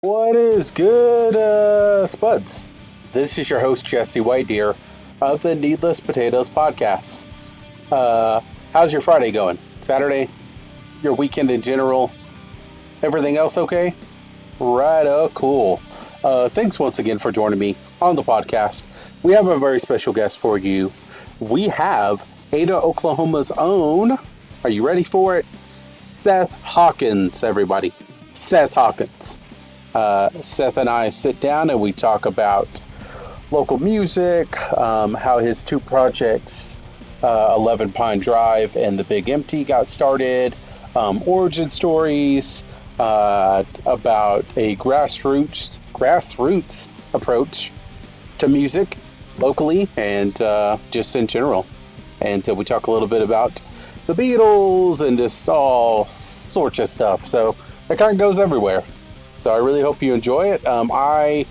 What is good, Spuds? This is your host, Jesse White here of the Needless Potatoes podcast. How's your Friday going? Saturday? Your weekend in general? Everything else okay? Right, cool. Thanks once again for joining me on the podcast. We have a very special guest for you. We have Ada, Oklahoma's own. Are you ready for it? Seth Hawkins, everybody. Seth Hawkins. Seth and I sit down and we talk about local music, how his two projects, 11 Pine Drive and The Big Empty, got started, origin stories, about a grassroots approach to music locally and just in general. And we talk a little bit about the Beatles and just all sorts of stuff. So it kind of goes everywhere. So I really hope you enjoy it. I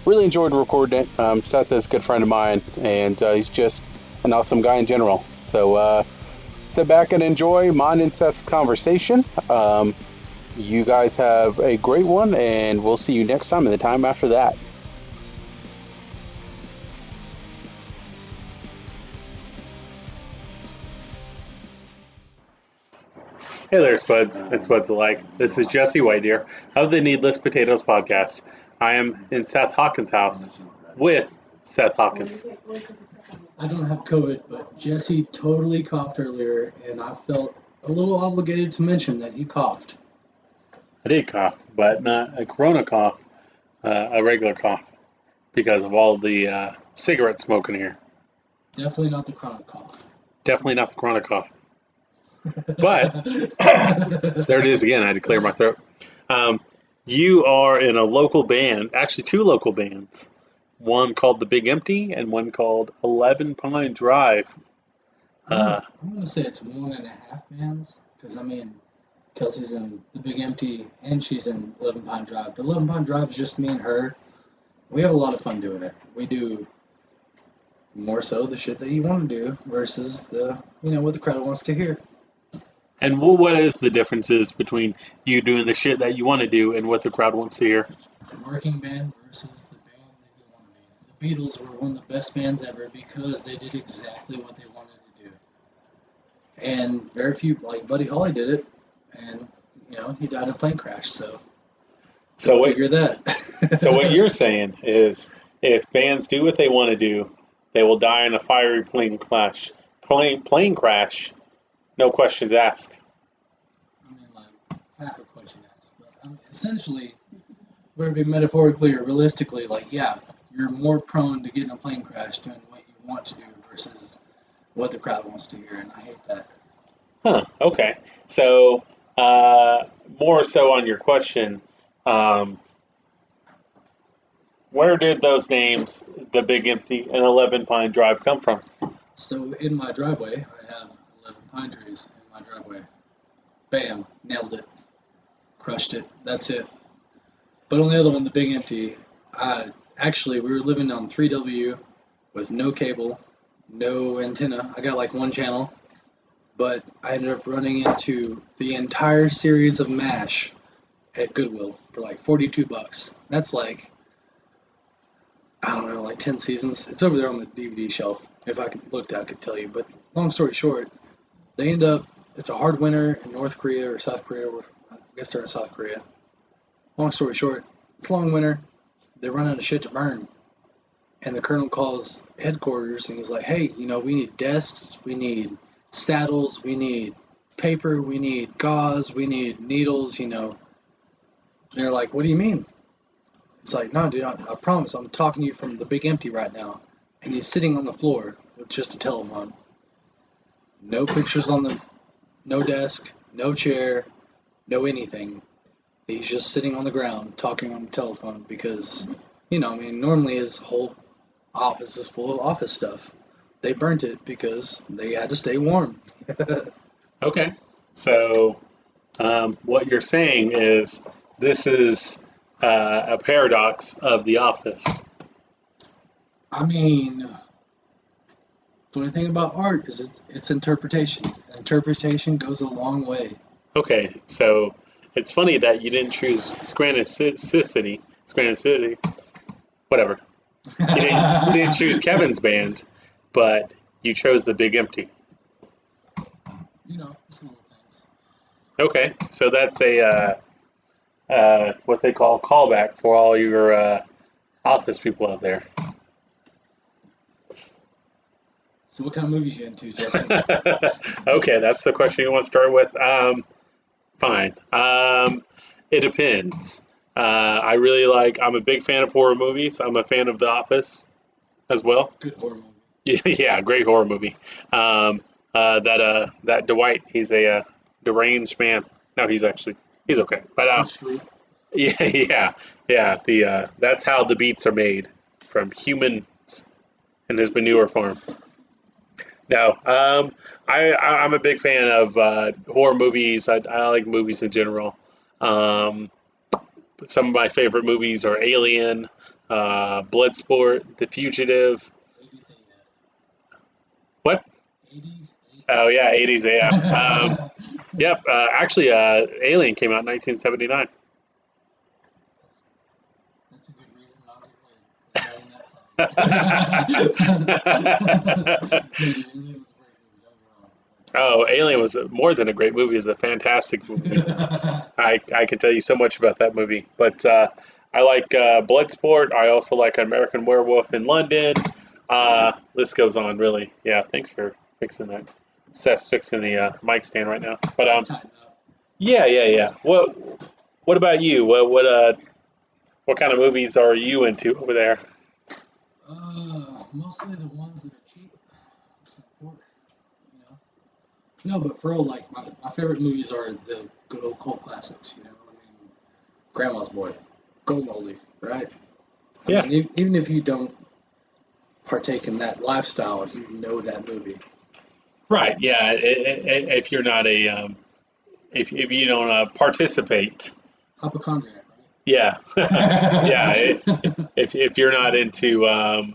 really enjoyed recording it. Seth is a good friend of mine, and he's just an awesome guy in general. So sit back and enjoy mine and Seth's conversation. You guys have a great one, and we'll see you next time and the time after that. Hey there, Spuds and Spuds alike. This is Jesse White here of the Needless Potatoes podcast. I am in Seth Hawkins' house with Seth Hawkins. I don't have COVID, but Jesse totally coughed earlier, and I felt a little obligated to mention that he coughed. I did cough, but not a corona cough, a regular cough, because of all the cigarette smoke in here. Definitely not the chronic cough. Definitely not the corona cough. But there it is again. I had to clear my throat. You are in a local band, actually two local bands, one called The Big Empty and one called 11 Pine Drive. I'm going to say it's 1.5 bands, because Kelsey's in The Big Empty and she's in 11 Pine Drive. But 11 Pine Drive is just me and her. We have a lot of fun doing it. We do more so the shit that you want to do versus what the crowd wants to hear. And what is the differences between you doing the shit that you want to do and what the crowd wants to hear? The working band versus the band that you want to be. The Beatles were one of the best bands ever because they did exactly what they wanted to do. And very few, like Buddy Holly did it, and he died in a plane crash. So figure that. So what you're saying is, if bands do what they want to do, they will die in a fiery plane crash. Plane crash. No questions asked. Like half a question asked. But essentially, whether it be metaphorically or realistically, you're more prone to getting a plane crash doing what you want to do versus what the crowd wants to hear, and I hate that. Huh, okay. So, more so on your question, where did those names, The Big Empty and 11 Pine Drive, come from? So, in my driveway, I have 11 pine trees in my driveway. Bam, nailed it. Crushed it. That's it. But on the other one, The Big Empty, we were living on 3W with no cable, no antenna. I got like one channel, but I ended up running into the entire series of MASH at Goodwill for like $42. That's like, I don't know, like 10 seasons. It's over there on the DVD shelf. If I looked, I could tell you. But long story short, they end up, it's a hard winter in North Korea or South Korea. I guess they're in South Korea. Long story short, it's a long winter. They run out of shit to burn. And the colonel calls headquarters and he's like, hey, we need desks, we need saddles, we need paper, we need gauze, we need needles, And they're like, what do you mean? It's like, no, dude, I promise, I'm talking to you from The Big Empty right now. And he's sitting on the floor with just a telephone. No pictures no desk, no chair, no anything. He's just sitting on the ground talking on the telephone because, normally his whole office is full of office stuff. They burnt it because they had to stay warm. Okay. So, what you're saying is this is a paradox of the office. The only thing about art is it's interpretation. Interpretation goes a long way. Okay, so It's funny that you didn't choose Scranton City, whatever. You didn't choose Kevin's band, but you chose the Big Empty. It's little things. Okay, so that's a what they call callback for all your office people out there. So what kind of movies you into, Jesse? Okay, that's the question you want to start with. Fine. It depends. I'm a big fan of horror movies. I'm a fan of The Office as well. Good horror movie. Yeah, great horror movie. That Dwight, he's a deranged man. No, he's okay. But yeah, yeah. That's how the beats are made from humans in his manure farm. No, I'm a big fan of horror movies. I like movies in general. Um, some of my favorite movies are Alien, Bloodsport, The Fugitive. 80s AF. What? 80s AF. Oh yeah, 80s AF. Yep. Actually, Alien came out in 1979. That's a good reason not to live. No, dude, Alien was a great movie. Don't get me wrong. Oh, Alien was more than a great movie. It's a fantastic movie. I can tell you so much about that movie. But I like Bloodsport. I also like American Werewolf in London. List goes on, really. Yeah, thanks for fixing that. Seth's fixing the mic stand right now. But Tighten up. yeah. What about you? What kind of movies are you into over there? Mostly the ones that are cheap. Support, you know. No, but for real, like my favorite movies are the good old cult classics. I mean, Grandma's Boy, Golden Oldie, right? I Yeah. mean, even if you don't partake in that lifestyle, you know that movie. Right. Yeah. If you're not if you don't participate. Hypochondriac, Yeah. Yeah. right? If you're not into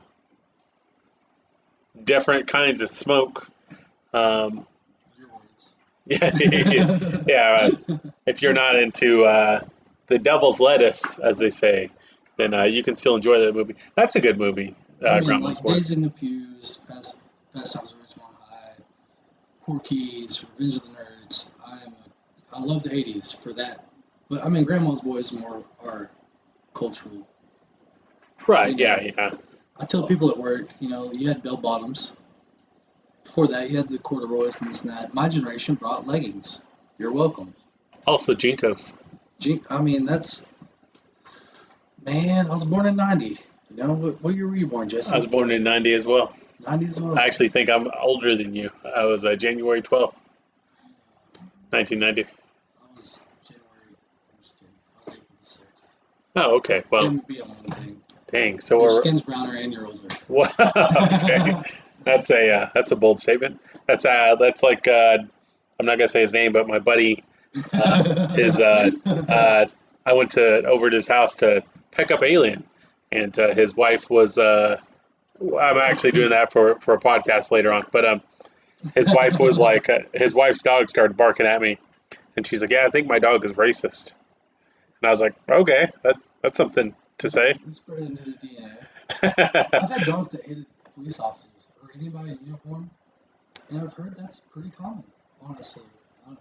different kinds of smoke. Your words. Yeah, yeah. If you're not into the devil's lettuce, as they say, then you can still enjoy that movie. That's a good movie, I mean, Grandma's like Boy. Days in the Pews, Fast Times at Ridgemont High, Porky's, Revenge of the Nerds. I love the '80s for that. But I mean, Grandma's Boy is more our cultural. Right? You know, Yeah. I tell people at work, you had bell bottoms. Before that, you had the corduroys and this and that. My generation brought leggings. You're welcome. Also, Jinkos. I mean, man, I was born in '90. What year were you born, I Jesse? was born in '90 as well. '90 as well. I actually think I'm older than you. I was January 12th, 1990. I was January. I'm just kidding. I was April the 6th. Oh, okay. Well, Couldn't be on one thing. dang. So Your we're skin's browner and you're older. wow. Okay. That's a bold statement. That's like I'm not gonna say his name, but my buddy, his I went to over to his house to pick up Alien, and his wife was. I'm actually doing that for a podcast later on, but his wife was like his wife's dog started barking at me, and she's like, "Yeah, I think my dog is racist," and I was like, "Okay, that's something to say." It's spread into the DNA. I've had dogs that hated police officers or anybody in uniform, and I've heard that's pretty common, honestly. I mean,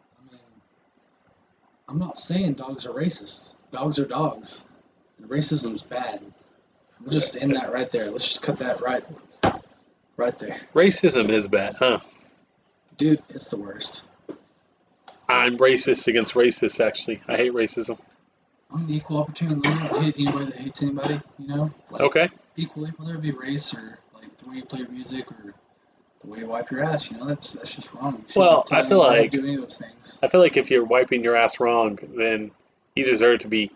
I'm not saying dogs are racist. Dogs are dogs. And racism's bad. We'll just end that right there. Let's just cut that right there. Racism is bad, huh? Dude, it's the worst. I'm racist against racists, actually. I hate racism. I'm an equal opportunity learner. I hate anybody that hates anybody, Like, Okay. equally, whether it be race or, like, the way you play your music or the way you wipe your ass, that's just wrong. You shouldn't Well, be telling anybody to do any of those things. I feel like if you're wiping your ass wrong, then you deserve to be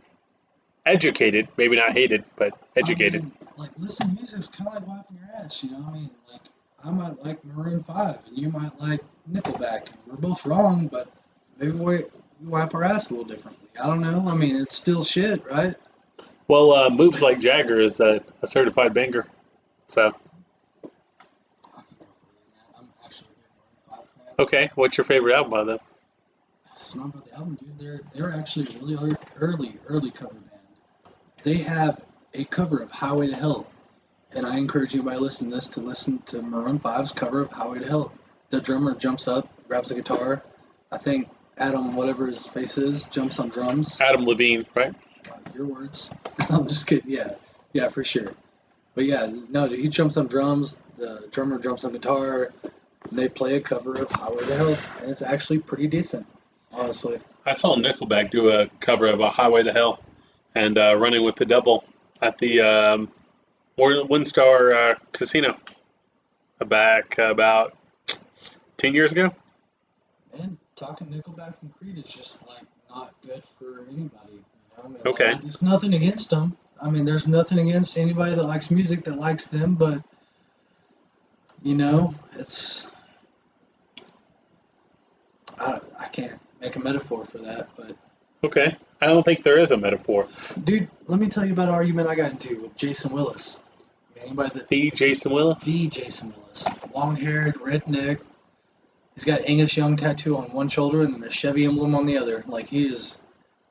educated. Maybe not hated, but educated. I mean, like, listening to music's kind of like wiping your ass, I mean, like, I might like Maroon 5 and you might like Nickelback. We're both wrong, but maybe we wipe our ass a little differently. I don't know. I mean, it's still shit, right? Well, Moves Like Jagger is a certified banger. So, I can go further than that. I'm actually a big Maroon 5 fan. okay, what's your favorite album by them? It's not about the album, dude. They're actually a really early cover band. They have a cover of Highway to Hell, and I encourage anybody listening to this to listen to Maroon 5's cover of Highway to Hell. The drummer jumps up, grabs a guitar. I think Adam, whatever his face is, jumps on drums. Adam Levine, right? Your words. I'm just kidding. Yeah, for sure. But yeah, no, dude, he jumps on drums. The drummer jumps on guitar. And they play a cover of Highway to Hell, and it's actually pretty decent, honestly. I saw Nickelback do a cover of a Highway to Hell and Running with the Devil at the WinStar Casino back about 10 years ago. And talking Nickelback and Creed is just like not good for anybody. You know? I mean, Okay. like, it's nothing against them. I mean, there's nothing against anybody that likes music that likes them, but it's I can't make a metaphor for that, but Okay. I don't think there is a metaphor. dude, let me tell you about an argument I got into with Jason Willis. I mean, anybody that The Jason Willis? the Jason Willis, long-haired, redneck. He's got Angus Young tattoo on one shoulder and then a Chevy emblem on the other. Like, he is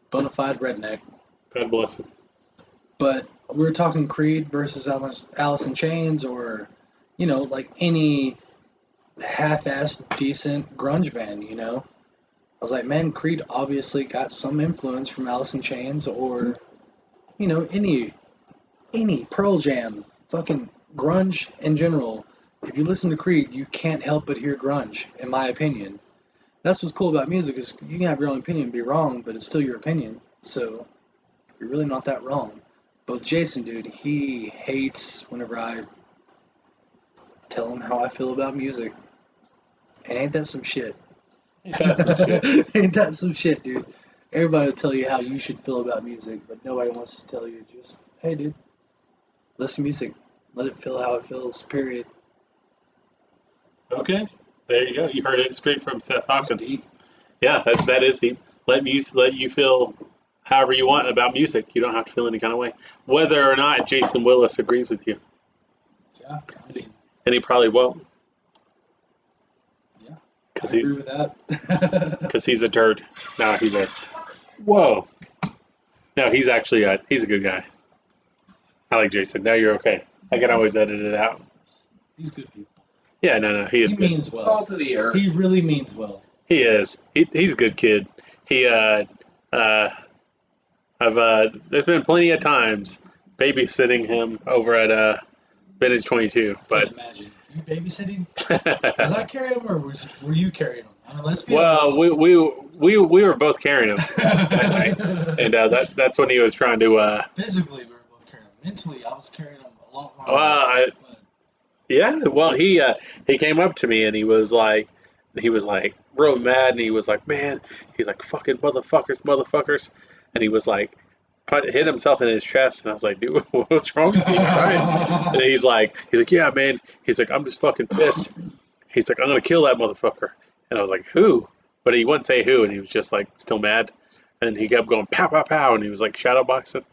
bona fide redneck. God bless him. But we were talking Creed versus Alice in Chains, or like any half-assed decent grunge band. I was like, man, Creed obviously got some influence from Alice in Chains, or any Pearl Jam, fucking grunge in general. If you listen to Creed, you can't help but hear grunge, in my opinion. That's what's cool about music, is you can have your own opinion and be wrong, but it's still your opinion. So you're really not that wrong. But with Jason, dude, he hates whenever I tell him how I feel about music. And ain't that some shit? Ain't that some shit? Ain't that some shit, dude? Everybody will tell you how you should feel about music, but nobody wants to tell you just, hey, dude, listen to music. Let it feel how it feels, period. Okay. There you go. You heard it straight from Seth That's Hawkins. deep. Yeah, that is deep. Let you feel however you want about music. You don't have to feel any kind of way. Whether or not Jason Willis agrees with you. Yeah, I mean, And he probably won't. yeah, Because I agree with that. because he's a turd. No, he's a whoa. No, he's actually he's a good guy. I like Jason. Now you're okay. I can always edit it out. He's good people. Yeah, no, he is He good. means well. Salt of the earth. He really means well. He is. He's a good kid. There's been plenty of times babysitting him over at Vintage 22, Can't but imagine. You babysitting? Was I carrying him, or were you carrying him? I mean, let's be well, honest. we were both carrying him that night, and that's when he was trying to. Physically, we were both carrying him. Mentally, I was carrying him a lot more. Well, But yeah. Well, he came up to me and he was like real mad, and he was like, man, he's like, fucking motherfuckers, and he was like. Hit himself in his chest, and I was like, dude, what's wrong with you? Right? And he's like, yeah, man. He's like, I'm just fucking pissed. He's like, I'm gonna kill that motherfucker. And I was like, who? But he wouldn't say who, and he was just like still mad. And he kept going pow pow pow, and he was like shadow boxing.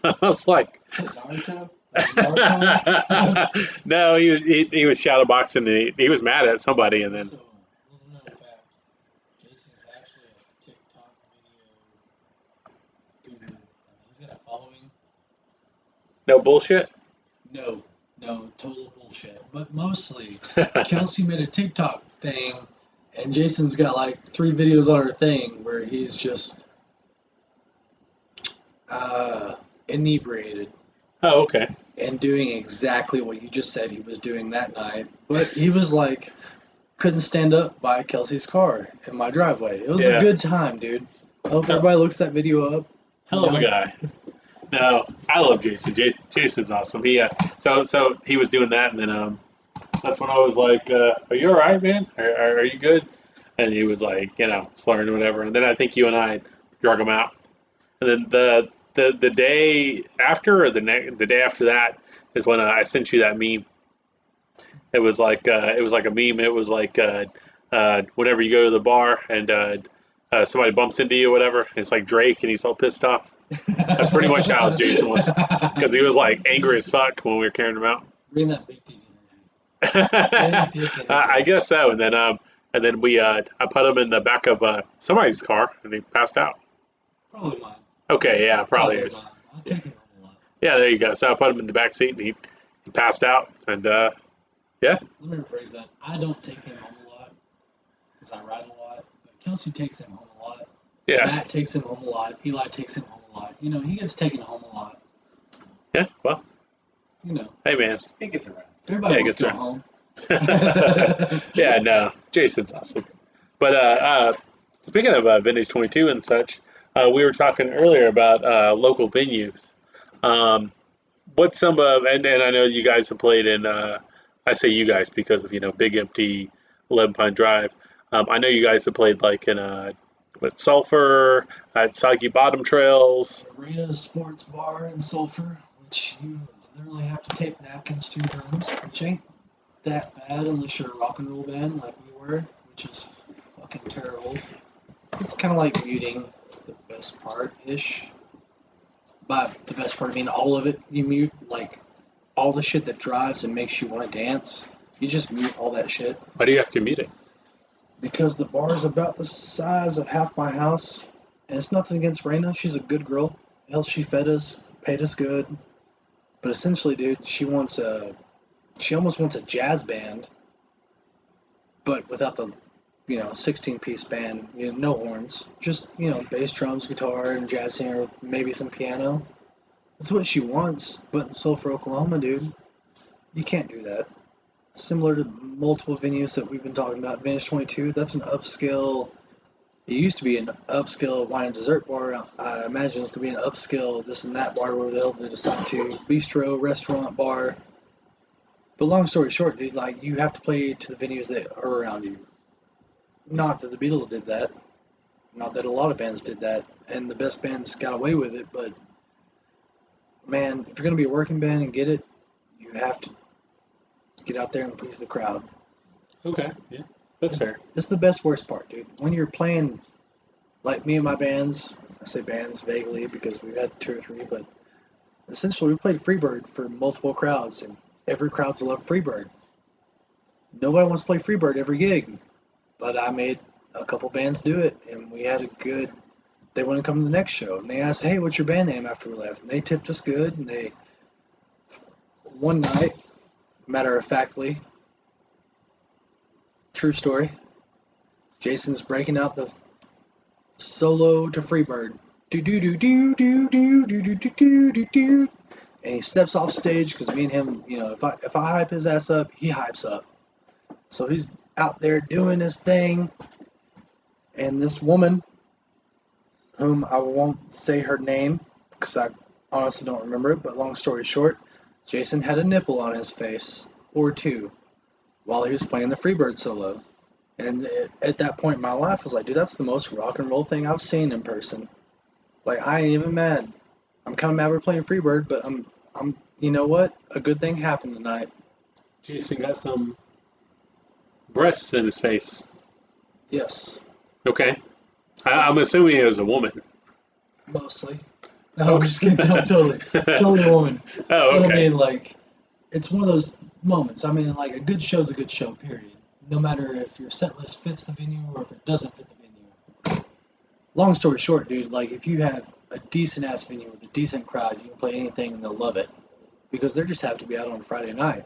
I was like, Naruto? Naruto? no, he was shadow boxing, and he was mad at somebody, and then So, little known fact, Jason's actually a TikTok video guru. He's got a following. no bullshit. No, total bullshit. But mostly, Kelsey made a TikTok thing, and Jason's got like 3 videos on her thing where he's just inebriated Oh, okay. and doing exactly what you just said he was doing that night. But he was like, couldn't stand up by Kelsey's car in my driveway. It was Yeah. a good time, dude. I hope everybody looks that video up. Hell of a guy. No, I love Jason. Jason's awesome. He so he was doing that, and then that's when I was like, "Are you all right, man? Are you good?" And he was like, slurring or whatever. And then I think you and I drug him out. And then the day after, or the day after that, is when I sent you that meme. It was like a meme. It was like whenever you go to the bar and somebody bumps into you or whatever, it's like Drake, and he's all pissed off. That's pretty much how Jason was, because he was like angry as fuck when we were carrying him out. Bring that big dick energy. Big dick energy. I guess so. And and then I put him in the back of somebody's car, and he passed out. Probably mine. Okay, yeah, probably is. Mine. I take him home a lot. Yeah, there you go. So I put him in the back seat, and he passed out, and yeah. Let me rephrase that. I don't take him home a lot because I ride a lot, but Kelsey takes him home a lot. Yeah. Matt takes him home a lot. Eli takes him home a lot. You know, he gets taken home a lot. Yeah, well. You know. Hey, man. He gets around. Everybody wants to go home. Yeah, no. Jason's awesome. But speaking of Vintage 22 and such, we were talking earlier about local venues. What's some of, and I know you guys have played in, I say you guys because of, Big Empty, 11 Pine Drive. I know you guys have played like in with Sulphur, at Soggy Bottom Trails. Arena Sports Bar in Sulphur, which you literally have to tape napkins to your drums, which ain't that bad unless you're a rock and roll band like we were, which is fucking terrible. It's kind of like muting the best part-ish. By the best part, I mean all of it. You mute, like, all the shit that drives and makes you want to dance. You just mute all that shit. Why do you have to mute it? Because the bar is about the size of half my house. And it's nothing against Raina. She's a good girl. Hell, she fed us, paid us good. But essentially, dude, she almost wants a jazz band, but without the 16-piece band, no horns, just bass, drums, guitar, and jazz singer with maybe some piano. That's what she wants. But in Sulphur, Oklahoma, dude, you can't do that. Similar to multiple venues that we've been talking about, Vintage 22, that's an upscale. It used to be an upscale wine and dessert bar. I imagine it's going to be an upscale this and that bar where they'll decide to bistro, restaurant, bar. But long story short, dude, like, you have to play to the venues that are around you. Not that the Beatles did that. Not that a lot of bands did that. And the best bands got away with it. But, man, if you're going to be a working band and get it, you have to get out there and please the crowd. Okay, yeah, that's fair. It's the best worst part, dude. When you're playing, like me and my bands, I say bands vaguely because we've had 2 or 3, but essentially we played Freebird for multiple crowds, and every crowd's loved Freebird. Nobody wants to play Freebird every gig. But I made a couple bands do it, and we had a good. They want to come to the next show, and they asked, "Hey, what's your band name?" After we left, and they tipped us good. And they, one night, matter of factly, true story. Jason's breaking out the solo to Freebird, do do do do do do do do do do do, and he steps off stage because me and him, if I hype his ass up, he hypes up. So he's out there doing his thing, and this woman, whom I won't say her name because I honestly don't remember it, but long story short, Jason had a nipple on his face, or 2, while he was playing the Freebird solo. And at that point in my life, I was like, dude, that's the most rock and roll thing I've seen in person. Like, I ain't even mad. I'm kind of mad we're playing Freebird, but I'm you know what? A good thing happened tonight. Jason got some breasts in his face. Yes. Okay. I'm assuming it was a woman. Mostly. No, I'm just kidding. No, totally a woman. Oh, okay. But I mean, like, it's one of those moments. I mean, like, a good show's a good show, period. No matter if your set list fits the venue or if it doesn't fit the venue. Long story short, dude, like, if you have a decent-ass venue with a decent crowd, you can play anything and they'll love it. Because they just have to be out on Friday night.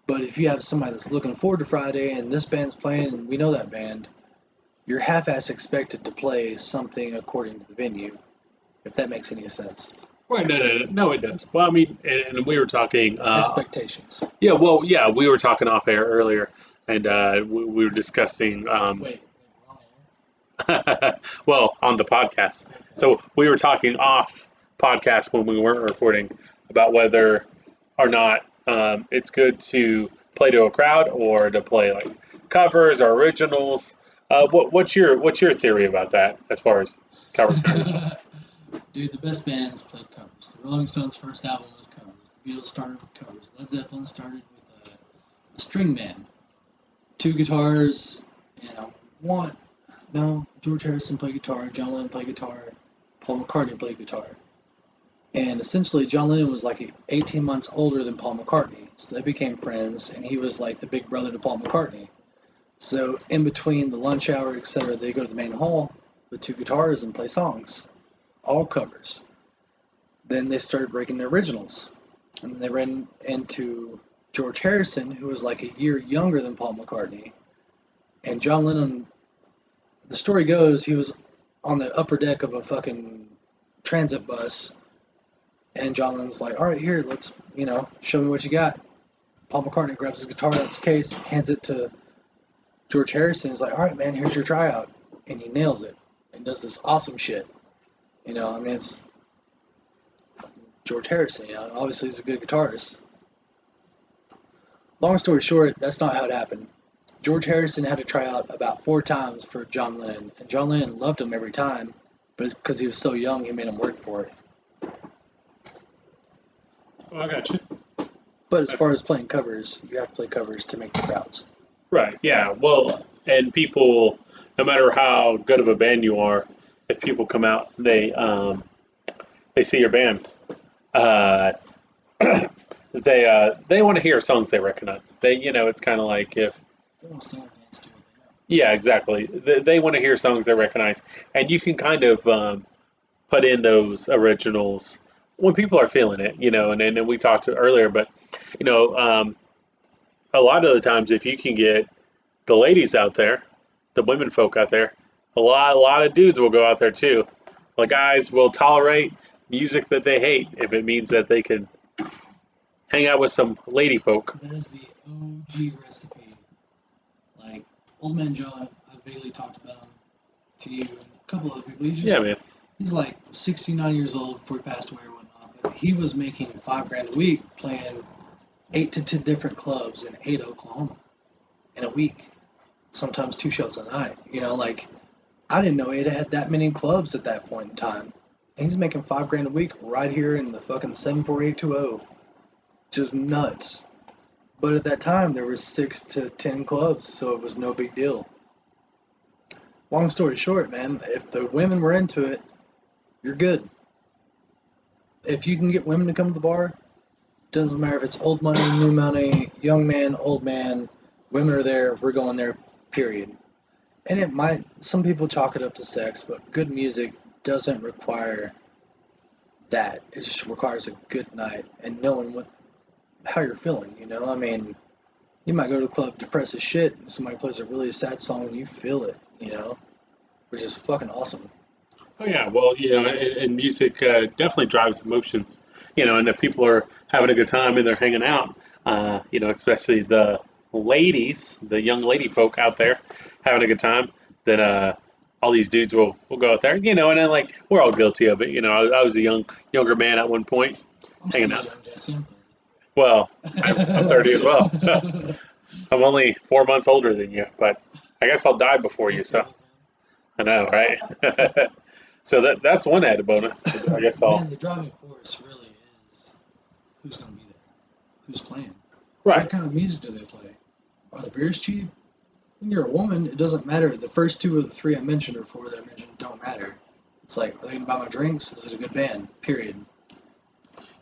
But if you have somebody that's looking forward to Friday and this band's playing and we know that band, you're half-ass expected to play something according to the venue, if that makes any sense. Right, no, it does. Well, I mean, and we were talking... Expectations. Yeah, we were talking off air earlier, and we were discussing... Wait, we're on air? well, on the podcast. Okay. So we were talking off podcast when we weren't recording about whether or not it's good to play to a crowd or to play like covers or originals. What's your theory about that as far as covers? Dude, the best bands played covers. The Rolling Stones' first album was covers. The Beatles started with covers. Led Zeppelin started with a string band. 2 guitars, and George Harrison played guitar, John Lennon played guitar, Paul McCartney played guitar. And essentially, John Lennon was like 18 months older than Paul McCartney. So they became friends, and he was like the big brother to Paul McCartney. So in between the lunch hour, etc., they go to the main hall with 2 guitars and play songs, all covers. Then they started breaking the originals, and they ran into George Harrison, who was like a year younger than Paul McCartney, and John Lennon. The story goes he was on the upper deck of a fucking transit bus, and John Lennon's like, "All right, here, let's show me what you got." Paul McCartney grabs his guitar out of his case, hands it to George Harrison. He's like, "All right, man, here's your tryout," and he nails it and does this awesome shit. It's George Harrison. Obviously he's a good guitarist. Long story short, that's not how it happened. George Harrison had to try out about 4 times for John Lennon, and John Lennon loved him every time, but because he was so young, he made him work for it. Oh, I got you. But as far as playing covers, you have to play covers to make the crowds. Right. Yeah. Well, and people, no matter how good of a band you are, if people come out, they see your band, uh, they want to hear songs they recognize. It's kind of like if. They don't sing or dance to what they know. Yeah, exactly. They want to hear songs they recognize, and you can kind of put in those originals when people are feeling it, and we talked to earlier, but you know, um, a lot of the times if you can get the ladies out there, the women folk out there, a lot of dudes will go out there too. The guys will tolerate music that they hate if it means that they can hang out with some lady folk. That is the OG recipe. Like, Old Man John, I vaguely talked about him to you and a couple other people. Yeah, man. He's like 69 years old before he passed away or whatnot, but he was making $5,000 a week playing 8 to 10 different clubs in Ada, Oklahoma in a week. Sometimes 2 shows a night. I didn't know Ada had that many clubs at that point in time. And he's making $5,000 a week right here in the fucking 74820. Just nuts. But at that time, there was 6 to 10 clubs, so it was no big deal. Long story short, man, if the women were into it, you're good. If you can get women to come to the bar, doesn't matter if it's old money, new money, young man, old man, women are there, we're going there, period. And some people chalk it up to sex, but good music doesn't require that. It just requires a good night and knowing how you're feeling, you might go to a club depressed as shit, and somebody plays a really sad song and you feel it, which is fucking awesome. Oh yeah, well, and music definitely drives emotions, and if people are having a good time and they're hanging out, especially the ladies, the young lady folk out there having a good time, then all these dudes will go out there, and then like we're all guilty of it, I was a younger man at one point, I'm hanging still out. young, Jesse. I'm 30. Well, I'm 30 as well, so I'm only 4 months older than you, but I guess I'll die before you, so I know, right? So that's one added bonus. I guess Man, the driving force really is who's going to be there, who's playing. Right. What kind of music do they play? Are the beers cheap? When you're a woman, it doesn't matter. The first 2 of the 3 I mentioned or 4 that I mentioned don't matter. It's like, are they going to buy my drinks? Is it a good band? Period.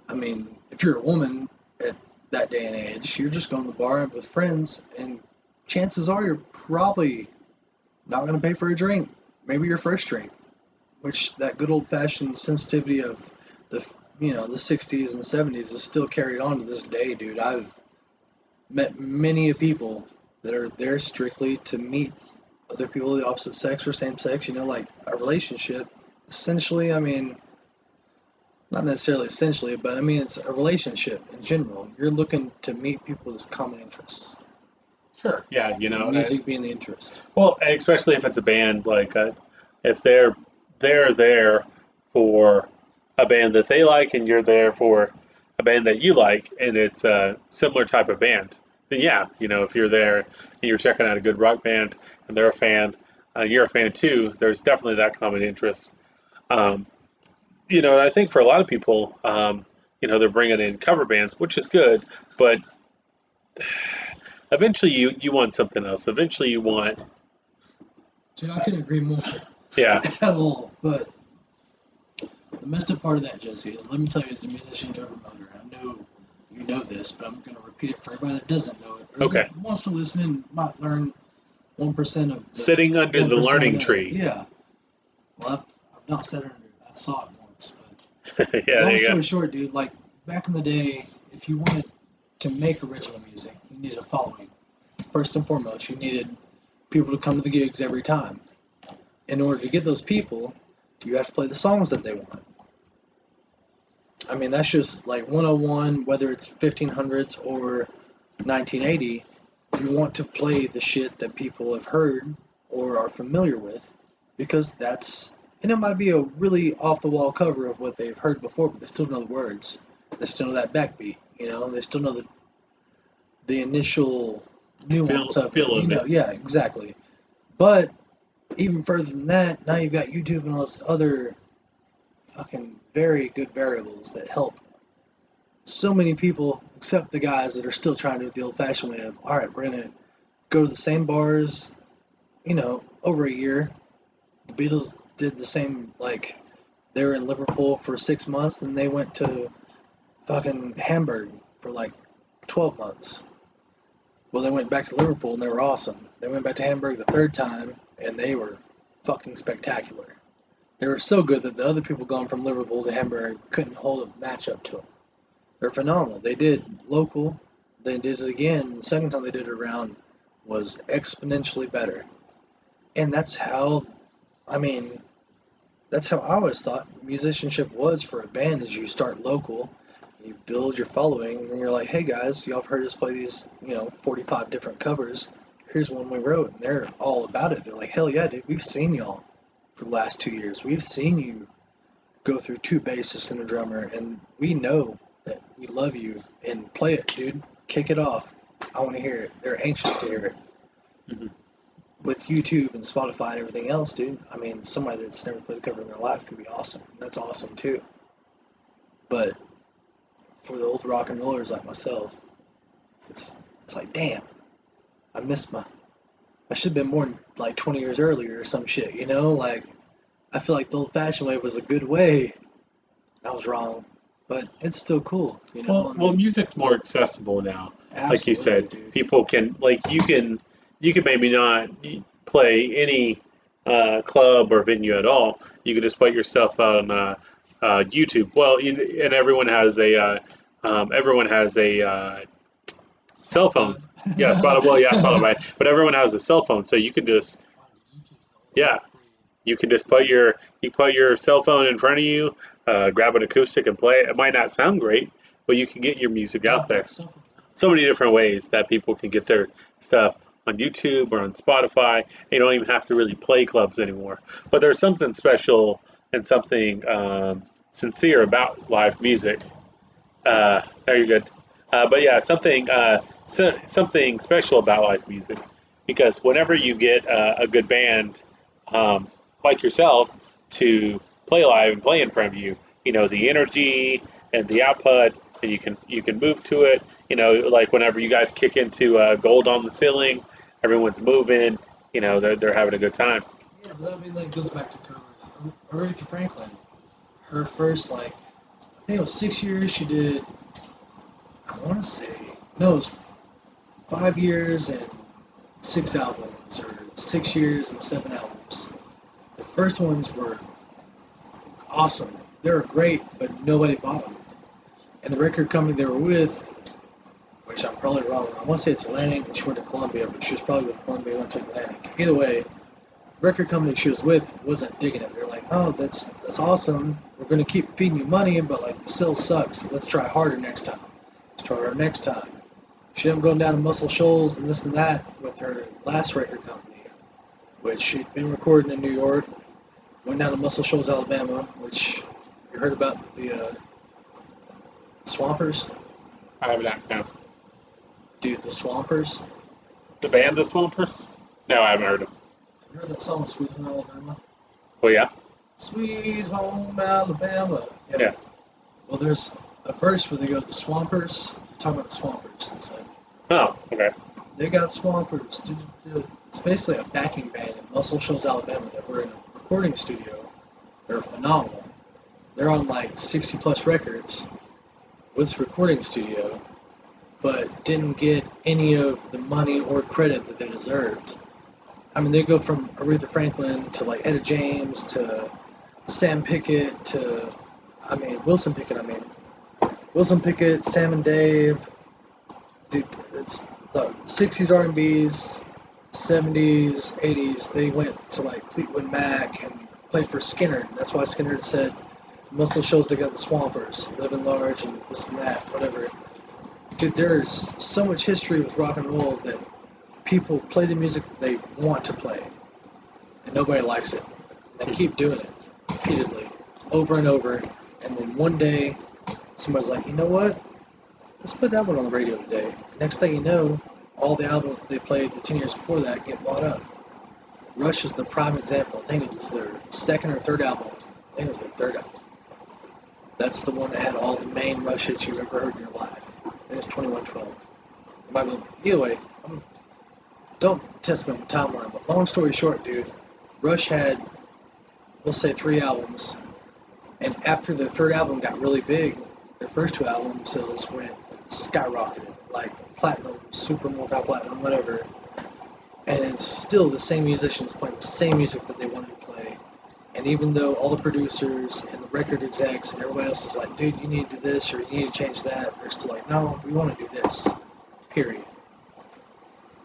If you're a woman at that day and age, you're just going to the bar with friends, and chances are you're probably not going to pay for a drink. Maybe your first drink, which that good old-fashioned sensitivity of the 60s and 70s is still carried on to this day, dude. I've met many people that are there strictly to meet other people of the opposite sex or same sex, like a relationship. Essentially, not necessarily essentially, but it's a relationship in general. You're looking to meet people with common interests. Sure. Yeah, Music being the interest. well, especially if it's a band, like if they're there for a band that they like, and you're there for a band that you like, and it's a similar type of band, then yeah, if you're there and you're checking out a good rock band and they're a fan, you're a fan too. There's definitely that common interest. Um, and I think for a lot of people, they're bringing in cover bands, which is good, but eventually you want something else. Eventually you want, Dude, I couldn't agree more yeah, at all. But the messed up part of that, Jesse, is let me tell you, as a musician turned promoter, I know you know this, but I'm going to repeat it for everybody that doesn't know it, or okay, that wants to listen and might learn 1% of the Sitting under the 1% learning of, tree. yeah. Well, I've not sat under it. I saw it once, but Yeah, there long you story go. short, dude, like back in the day, if you wanted to make original music, you needed a following. First and foremost, you needed people to come to the gigs every time. In order to get those people, you have to play the songs that they want. I mean, that's just like 101, whether it's 1500s or 1980. You want to play the shit that people have heard or are familiar with because and it might be a really off the wall cover of what they've heard before, but they still know the words. They still know that backbeat, they still know the initial nuance of it, Feel of it. yeah, exactly. But even further than that, now you've got YouTube and all this other fucking very good variables that help so many people, except the guys that are still trying to do it the old-fashioned way of, all right, we're gonna go to the same bars, over a year. The Beatles did the same, like they were in Liverpool for 6 months, then they went to fucking Hamburg for like 12 months. Well, they went back to Liverpool and they were awesome. They went back to Hamburg the third time and they were fucking spectacular. They were so good that the other people going from Liverpool to Hamburg couldn't hold a match up to them. They're phenomenal. They did local, they did it again. The second time they did it around was exponentially better. And that's how I always thought musicianship was for a band is you start local, you build your following, and then you're like, hey guys, y'all have heard us play these, 45 different covers. Here's one we wrote, and they're all about it. They're like, hell yeah, dude, we've seen y'all for the last 2 years. We've seen you go through 2 bassists and a drummer, and we know that we love you, and play it, dude. Kick it off. I want to hear it. They're anxious to hear it. Mm-hmm. With YouTube and Spotify and everything else, dude, I mean, somebody that's never played a cover in their life could be awesome. That's awesome, too. But for the old rock and rollers like myself, it's like, damn, I should have been born like 20 years earlier or some shit, Like, I feel like the old-fashioned way was a good way. I was wrong, but it's still cool, Well, music's more accessible now. Like you Absolutely, said, dude. people can you can maybe not play any club or venue at all. You can just put your stuff on YouTube. Well, and everyone has a cell phone. Spotify. Yeah, Spotify. Well, yeah, Spotify. But everyone has a cell phone, so you can just yeah, you can just put your cell phone in front of you, grab an acoustic and play it. It might not sound great, but you can get your music out there. So many different ways that people can get their stuff on YouTube or on Spotify. You don't even have to really play clubs anymore. But there's something special and something sincere about live music. No, you're good. But yeah, something special about live music because whenever you get a good band um, like yourself to play live and play in front of you, the energy and the output, and you can move to it. Like whenever you guys kick into Gold on the Ceiling, everyone's moving. They're having a good time. Yeah, but that goes back to covers. Aretha Franklin, her first, I think it was 6 years, she did, I want to say, no, it was 5 years and 6 albums, or 6 years and 7 albums. The first ones were awesome. They were great, but nobody bought them. And the record company they were with, which I'm probably wrong, I want to say it's Atlantic, and she went to Columbia, but she was probably with Columbia, went to Atlantic. Either way, record company she was with wasn't digging it. They're like, oh, that's awesome. We're going to keep feeding you money, but the sales sucks. Let's try harder next time. Let's try harder next time. She ended up going down to Muscle Shoals and this and that with her last record company, which she'd been recording in New York. Went down to Muscle Shoals, Alabama, which you heard about the Swampers? I have not. No. Dude, the Swampers. The band, the Swampers? No, I haven't heard of them. You heard that song, Sweet Home Alabama? Well, yeah. Sweet Home Alabama. Yeah. Well, there's a verse where they go, the Swampers. They're talking about the Swampers. It's like, Oh, okay. they got Swampers. It's basically a backing band in Muscle Shoals, Alabama that were in a recording studio. They're phenomenal. They're on 60 plus records with this recording studio, but didn't get any of the money or credit that they deserved. I mean, they go from Aretha Franklin to like Etta James to Sam Pickett to, Wilson Pickett. Wilson Pickett, Sam and Dave. Dude, it's the '60s R&B's, '70s, '80s. They went to like Fleetwood Mac and played for Skinner. That's why Skinner had said most of the shows they got the Swampers, Living Large, and this and that, whatever. Dude, there's so much history with rock and roll that people play the music that they want to play, and nobody likes it. And they keep doing it repeatedly, over and over, and then one day, somebody's like, you know what? Let's put that one on the radio today. Next thing you know, all the albums that they played the 10 years before that get bought up. Rush is the prime example. I think it was their second or third album. I think it was their third album. That's the one that had all the main Rush hits you've ever heard in your life. It was 2112. Either way, don't test me on the timeline, but long story short, dude, Rush had, we'll say, 3 albums, and after their third album got really big, their first 2 album sales went skyrocketed, like platinum, super multi-platinum, whatever, and it's still the same musicians playing the same music that they wanted to play, and even though all the producers and the record execs and everybody else is like, dude, you need to do this or you need to change that, they're still like, no, we want to do this, period.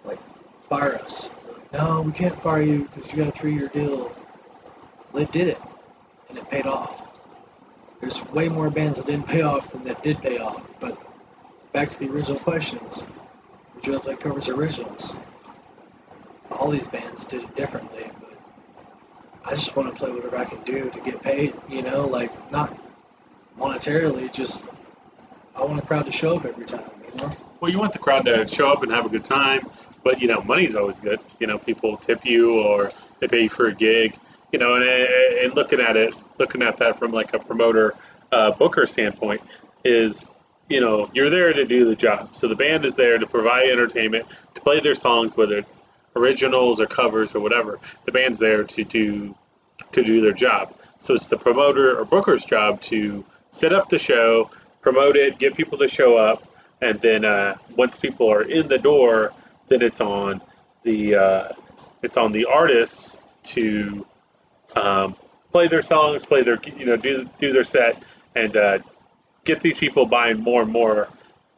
Like, fire us. They're like, no, we can't fire you because you got a 3-year deal. They did it, and it paid off. There's way more bands that didn't pay off than that did pay off, but back to the original questions, would you like to play covers or originals? All these bands did it differently, but I just want to play whatever I can do to get paid, like not monetarily, just I want a crowd to show up every time, Well, you want the crowd to show up and have a good time, but money's always good. People tip you or they pay you for a gig. And looking at that from like a promoter, booker standpoint, is you're there to do the job. So the band is there to provide entertainment, to play their songs, whether it's originals or covers or whatever. The band's there to do their job. So it's the promoter or booker's job to set up the show, promote it, get people to show up, and then once people are in the door, then it's on the artists to play their songs, play their do their set, and get these people buying more and more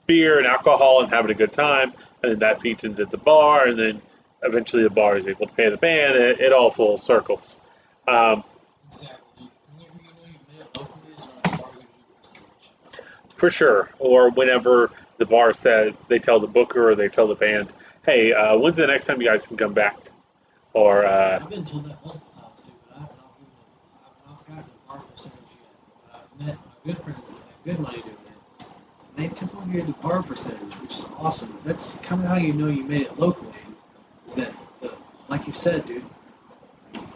beer and alcohol and having a good time, and then that feeds into the bar, and then eventually the bar is able to pay the band. It all full circles. Exactly. Whenever you know you've made it locally is when a bar gives you a percentage. For sure. Or whenever the bar says, they tell the booker or they tell the band, hey, when's the next time you guys can come back? Or I've been told that multiple times too, but I've not gotten a bar percentage yet. But I've met my good friends that make good money doing it. They typically get the bar percentage, which is awesome. That's kind of how you know you made it locally. Is that, like you said, dude,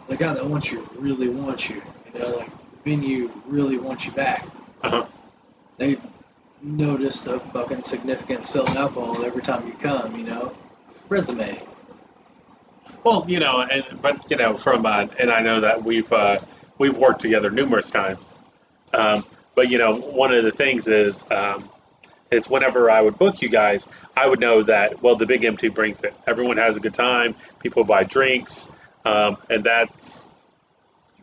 the guy that wants you really wants you. Like the venue really wants you back. uh They notice the fucking significant selling alcohol every time you come. Resume. well, from and I know that we've worked together numerous times. But one of the things is whenever I would book you guys, I would know that, well, the Big Empty brings it. Everyone has a good time. People buy drinks, and that's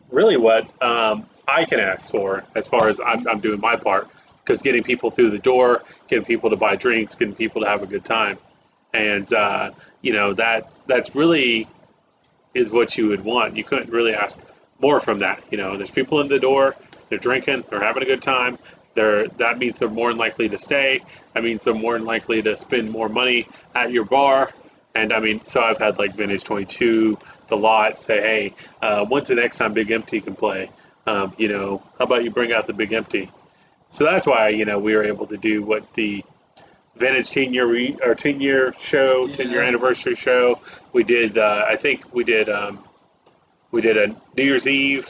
really what I can ask for as far as I'm doing my part. Because getting people through the door, getting people to buy drinks, getting people to have a good time, and that's really is what you would want. You couldn't really ask more from that. There's people in the door, they're drinking, they're having a good time. That means they're more than likely to stay. That means they're more than likely to spend more money at your bar. And so I've had like Vintage 22, The Lot say, hey, when's the next time Big Empty can play? How about you bring out the Big Empty? So that's why, we were able to do what the Vintage 10-year show, 10-year Yeah. anniversary show. We did. I think we did a New Year's Eve.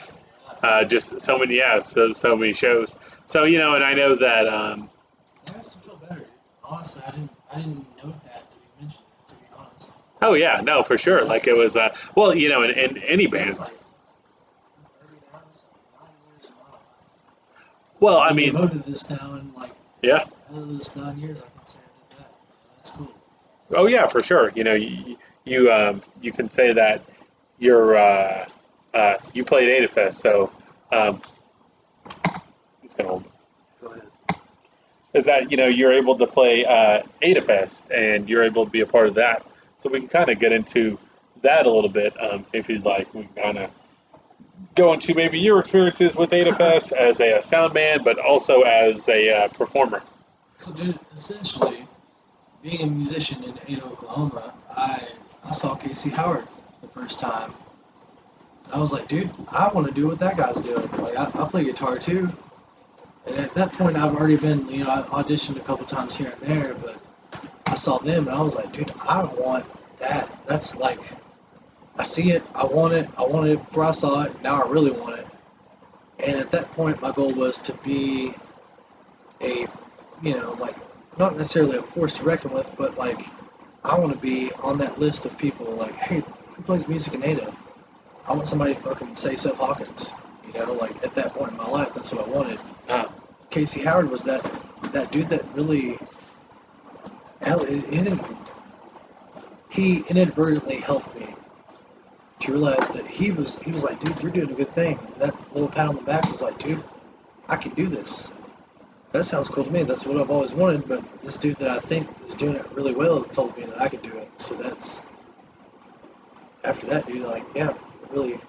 Just so many, so many shows. So and I know that. That makes me feel better, dude. Honestly, I didn't note that till you mentioned it. To be honest, Oh yeah, no, for sure. Like it was. Well, in any band. that's like 30 now. That's like 9 years of my life. Well, I've been devoted to this now, and like yeah. out of those 9 years, I can say I did that. That's cool. Oh yeah, for sure. You can say that you played AdaFest, so um, it's gonna hold. Go ahead. Is that you're able to play AdaFest and you're able to be a part of that. So we can kind of get into that a little bit if you'd like. We can kind of go into maybe your experiences with AdaFest as a sound man, but also as a performer. So, dude, essentially, being a musician in Ada, Oklahoma, I saw Casey Howard the first time. I was like, dude, I want to do what that guy's doing. Like, I play guitar too. And at that point, I've already been, I auditioned a couple times here and there, but I saw them and I was like, dude, I want that. That's like, I see it, I want it, I wanted it before I saw it, now I really want it. And at that point, my goal was to be a, like, not necessarily a force to reckon with, but like, I want to be on that list of people like, hey, who plays music in Ada? I want somebody to fucking say Seth Hawkins. Like at that point in my life, that's what I wanted. Uh, Casey Howard was that dude that really, hell, he inadvertently helped me to realize that he was like, dude, you're doing a good thing. And that little pat on the back was like, dude, I can do this. That sounds cool to me. That's what I've always wanted. But this dude that I think is doing it really well told me that I could do it. So that's after that, dude. Like, yeah, really.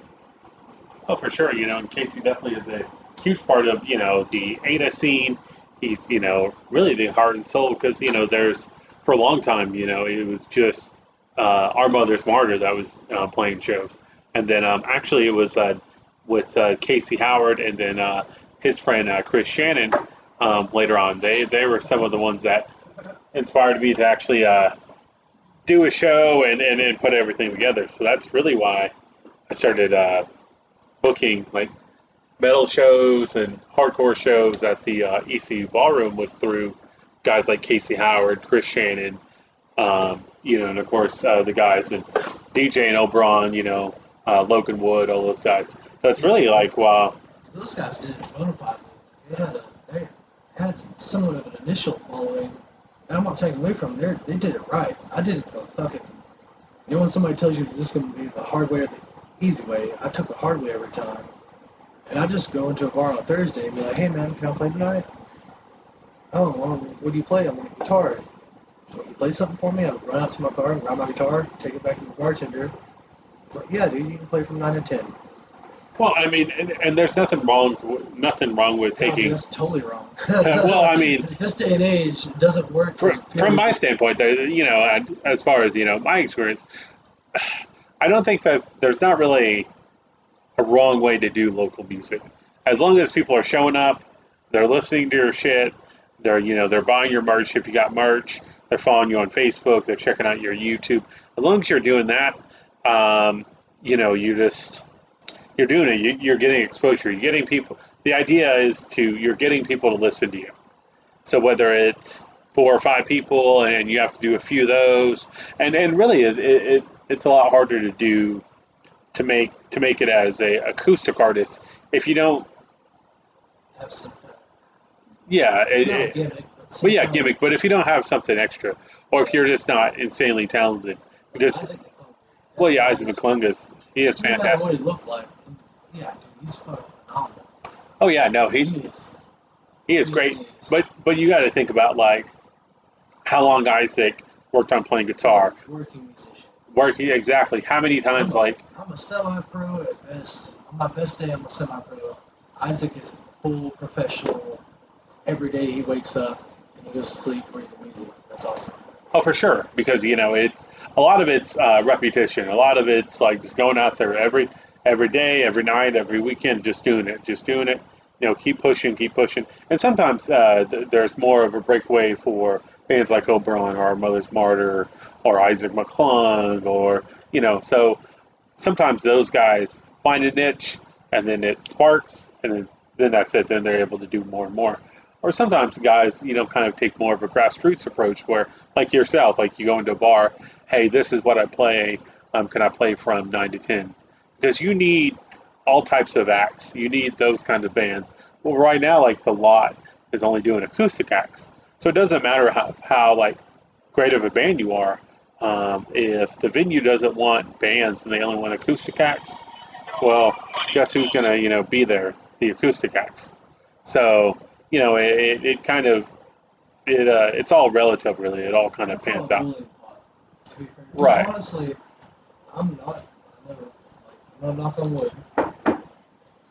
oh, for sure. And Casey definitely is a huge part of the Ada scene. He's really the heart and soul because there's for a long time it was just our mother's martyr that was playing shows, and then actually it was with Casey Howard and then his friend Chris Shannon later on. They were some of the ones that inspired me to actually do a show and put everything together. So that's really why I started booking like metal shows and hardcore shows at the ECU Ballroom was through guys like Casey Howard, Chris Shannon, and of course the guys and DJ and Oberon, Logan Wood, all those guys. So it's really like wow. Those guys did it bona fide. They had somewhat of an initial following. And I'm not taking away from them. They did it right. I did it the fucking. When somebody tells you that this is going to be the hard way or the easy way, I took the hard way every time. And I just go into a bar on a Thursday and be like, hey man, can I play tonight? Oh, well, what do you play? I'm like, guitar. Can you play something for me? I'd run out to my car, grab my guitar, take it back to the bartender. He's like, yeah, dude, you can play from 9 to 10. Well, I mean, and there's nothing wrong with No, dude, taking. that's totally wrong. Well, I mean, this day and age, it doesn't work as good from as my standpoint, as far as my experience, I don't think that there's not really a wrong way to do local music. As long as people are showing up, they're listening to your shit, they're buying your merch if you got merch, they're following you on Facebook, they're checking out your YouTube. As long as you're doing that, you're doing it. You're getting exposure. You're getting people. The idea is you're getting people to listen to you. So whether it's 4 or 5 people and you have to do a few of those, and really it's a lot harder to do to make it as a acoustic artist if you don't. have some kind of, Yeah, not a gimmick, but some well, yeah, kind gimmick. But if you don't have something extra, or if you're just not insanely talented, like because Isaac McClung. well, That yeah, guy Isaac is, McClungus, he is no matter what fantastic. he looked like, yeah, dude, he's fucking phenomenal. Oh yeah, no, he He is, he is these great. days, But you got to think about like how long Isaac worked on playing he's a guitar, working musician. working exactly how many times like I'm a semi-pro at best. On my best day, I'm a semi-pro. Isaac is full professional. Every day he wakes up and he goes to sleep reading music. That's awesome. oh for sure because it's a lot of it's repetition, a lot of it's like just going out there every day, every night, every weekend, just doing it. Keep pushing, and sometimes there's more of a breakaway for bands like Oberon or Our Mother's Martyr or Isaac McClung or so sometimes those guys find a niche and then it sparks and then that's it. Then they're able to do more and more. Or sometimes guys, kind of take more of a grassroots approach where, like yourself, like you go into a bar, hey, this is what I play. Can I play from 9 to 10? Because you need all types of acts. You need those kind of bands. Well, right now, like the lot is only doing acoustic acts, so it doesn't matter how like great of a band you are. If the venue doesn't want bands and they only want acoustic acts, well, guess who's going to, be there? The acoustic acts. So, it kind of, it's all relative, really. It all kind of That's all pans a out. bullying plot, to be fair. But Right. honestly, I'm not. I know, I'm gonna knock on wood,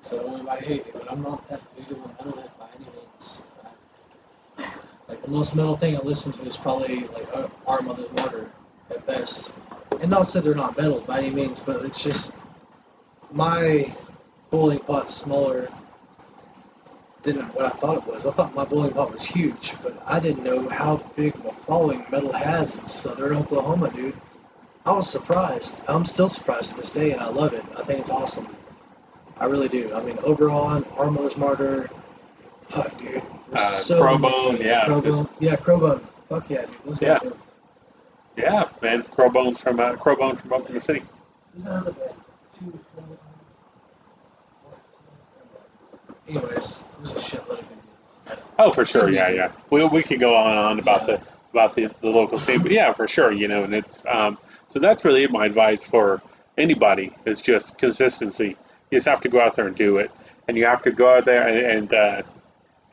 so I don't want anybody to hate me, but I'm not that big of a metalhead by any means. Like the most metal thing I listen to is probably like Our Mother's Martyr at best. And not say they're not metal by any means, but it's just my bowling pot's smaller than what I thought it was. I thought my bowling pot was huge, but I didn't know how big of a following metal has in southern Oklahoma, dude. I was surprised. I'm still surprised to this day, and I love it. I think it's awesome. I really do. I mean, Oberon, Our Mother's Martyr, fuck, dude. There's so Crowbone, many. yeah. Crowbone. Yeah, Crowbone. Fuck yeah, dude. Those guys were. Yeah, man. Crowbone from Oklahoma City. Who's that other band? Anyways, there's a shitload of Indian. Oh, for sure. Good Yeah, music. yeah. We could go on and on about Yeah. the local scene, but yeah, for sure. And it's so that's really my advice for anybody is just consistency. You just have to go out there and do it, and you have to go out there and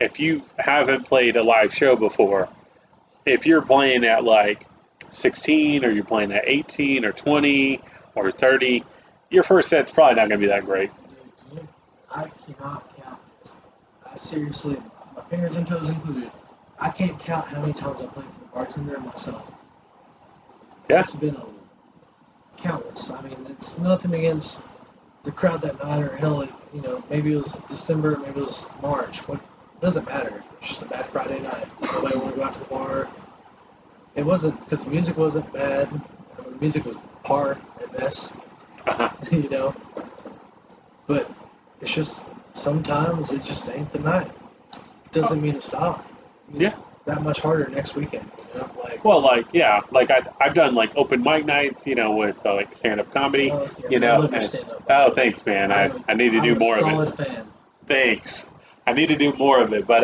if you haven't played a live show before, if you're playing at like 16 or you're playing at 18 or 20 or 30, your first set's probably not going to be that great. Dude, I cannot count this. I seriously, my fingers and toes included, I can't count how many times I played for the bartender and myself. Yeah. It's been countless. I mean, it's nothing against the crowd that night, or hell, maybe it was December, maybe it was March. What doesn't matter. It's just a bad Friday night. Nobody wanted to go out to the bar. It wasn't because the music wasn't bad. I mean, the music was par at best, Uh-huh. But it's just sometimes it just ain't the night. It doesn't mean to stop. It's that much harder next weekend. Well, I've done like open mic nights, with like stand up comedy, I love your stand-up. Oh, thanks, man. I need to do more of it. I'm a solid fan. Thanks. I need to do more of it, but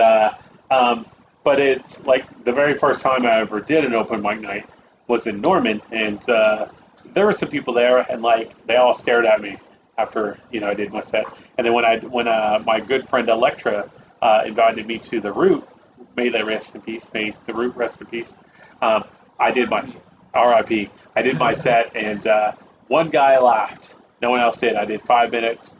it's like the very first time I ever did an open mic night was in Norman, and there were some people there, and like they all stared at me after I did my set, and then when my good friend Electra invited me to the Root, may they rest in peace, may the Root rest in peace. I did my R.I.P. I did my set, and one guy laughed. No one else did. I did 5 minutes.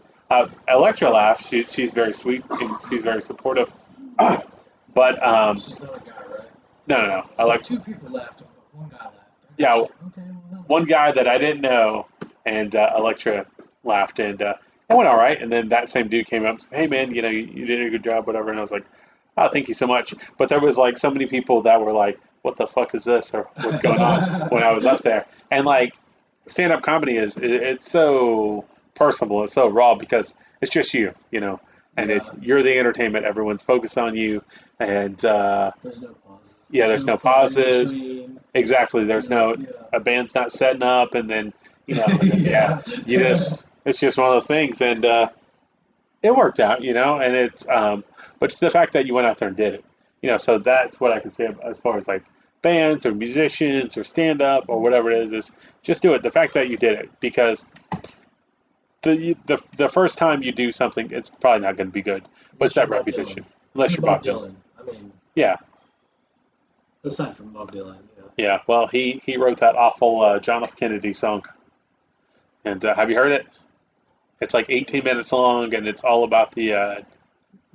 Electra laughed. She's very sweet and she's very supportive. But She's not a guy, right? no. So two people laughed, and one guy laughed. Yeah, Okay, well, one guy that I didn't know, and Electra laughed, and it went all right. And then that same dude came up and said, "Hey, man, you did a good job, whatever." And I was like, "Oh, thank you so much." But there was like so many people that were like, "What the fuck is this?" or "What's going on?" when I was up there. And like stand-up comedy it's so personal, it's so raw because it's just and you're the entertainment. Everyone's focused on you, and there's no pauses. there's no pauses. Exactly. There's no a band's not setting up, and then and then, you just it's just one of those things, and it worked out, and it's but it's the fact that you went out there and did it, so that's what I can say as far as like bands or musicians or stand up or whatever it is just do it. The fact that you did it, because the first time you do something, it's probably not going to be good, but it's that repetition. Unless you're Bob Dylan. I mean, yeah. Aside from Bob Dylan, Yeah, well, he wrote that awful John F. Kennedy song. And have you heard it? It's like 18 minutes long, and it's all about the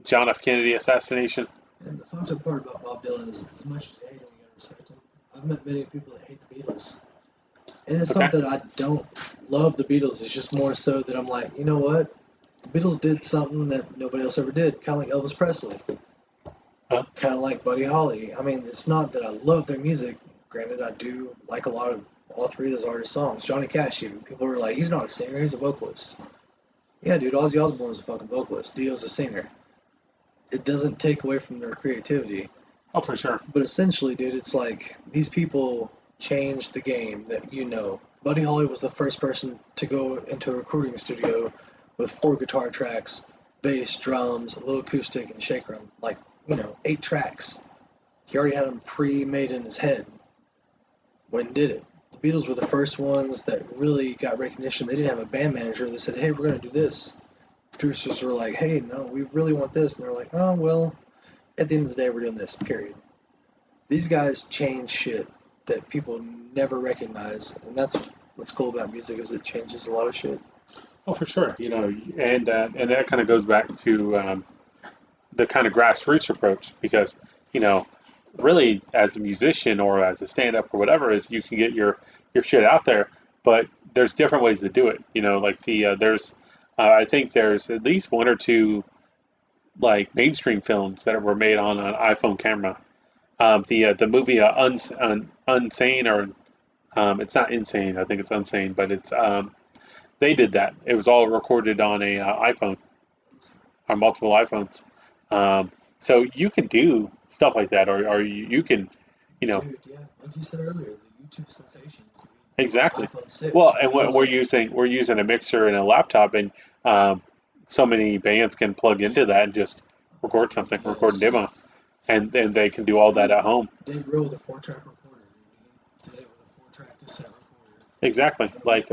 John F. Kennedy assassination. And the fucked up part about Bob Dylan is, as much as you hate him, you gotta respect him. I've met many people that hate the Beatles. And it's not that I don't love the Beatles, it's just more so that I'm like, you know what? The Beatles did something that nobody else ever did, kind of like Elvis Presley. Huh? Kind of like Buddy Holly. I mean, it's not that I love their music. Granted, I do like a lot of all three of those artists' songs. Johnny Cash, even. People were like, he's not a singer, he's a vocalist. Yeah, dude, Ozzy Osbourne was a fucking vocalist. Dio's a singer. It doesn't take away from their creativity. Oh, for sure. But essentially, dude, it's like these people changed the game that Buddy Holly was the first person to go into a recording studio with 4 guitar tracks, bass, drums, a little acoustic, and shaker on, 8 tracks. He already had them pre-made in his head when he did it. The Beatles were the first ones that really got recognition. They didn't have a band manager. They said, hey, we're going to do this. Producers were like, hey, no, we really want this. And they're like, oh, well, at the end of the day, we're doing this, period. These guys change shit that people never recognize. And that's what's cool about music is it changes a lot of shit. Oh, for sure. And that kind of goes back to the kind of grassroots approach because, really as a musician or as a stand-up or whatever is you can get your shit out there, but there's different ways to do it. Like there's I think there's at least one or two like mainstream films that were made on an iPhone camera. The movie Unsane or it's not Insane. I think it's Unsane, but it's they did that. It was all recorded on a iPhone or multiple iPhones. So you can do stuff like that, or you can, Dude, yeah, like you said earlier, the YouTube sensation. exactly. iPhone 6. Well, and we're using a mixer and a laptop, and so many bands can plug into that and just record something, record a Yes. demo, and they can do all that at home. Dave Grohl with a 4-track recorder. He did it with a 4-track cassette recorder. Exactly. Like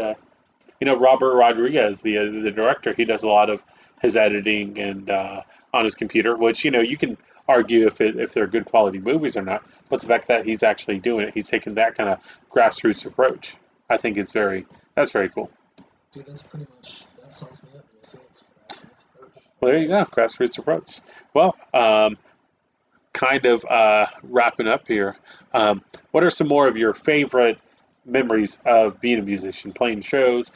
Robert Rodriguez, the director, he does a lot of his editing and on his computer, which you can argue if they're good quality movies or not. But the fact that he's actually doing it, he's taking that kind of grassroots approach. I think that's very cool. Dude, that's pretty much, that sums me up. It's grassroots approach. Well, there you go, grassroots approach. Well, kind of wrapping up here. What are some more of your favorite memories of being a musician, playing shows?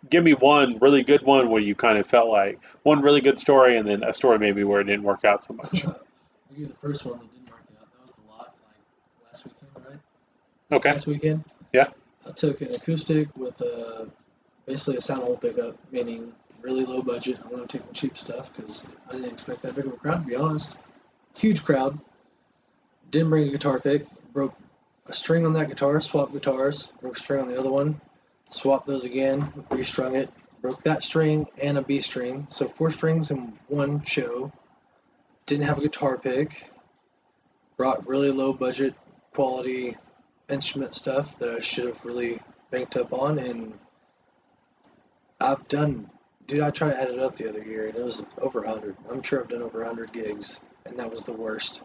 Give me one really good one where you kind of felt like one really good story, and then a story maybe where it didn't work out so much. I'll give you the first one that didn't work out. That was the lot, like last weekend, right? Okay. Last weekend. Yeah. I took an acoustic with basically a sound hole pickup, meaning really low budget. I'm going to take the cheap stuff because I didn't expect that big of a crowd, to be honest. Huge crowd. Didn't bring a guitar pick. Broke a string on that guitar, swapped guitars, broke a string on the other one, swapped those again, restrung it, broke that string and a B string. So 4 strings in one show. Didn't have a guitar pick. Brought really low budget quality instrument stuff that I should have really banked up on, and dude, I tried to add it up the other year and it was over 100. I'm sure I've done over 100 gigs, and that was the worst.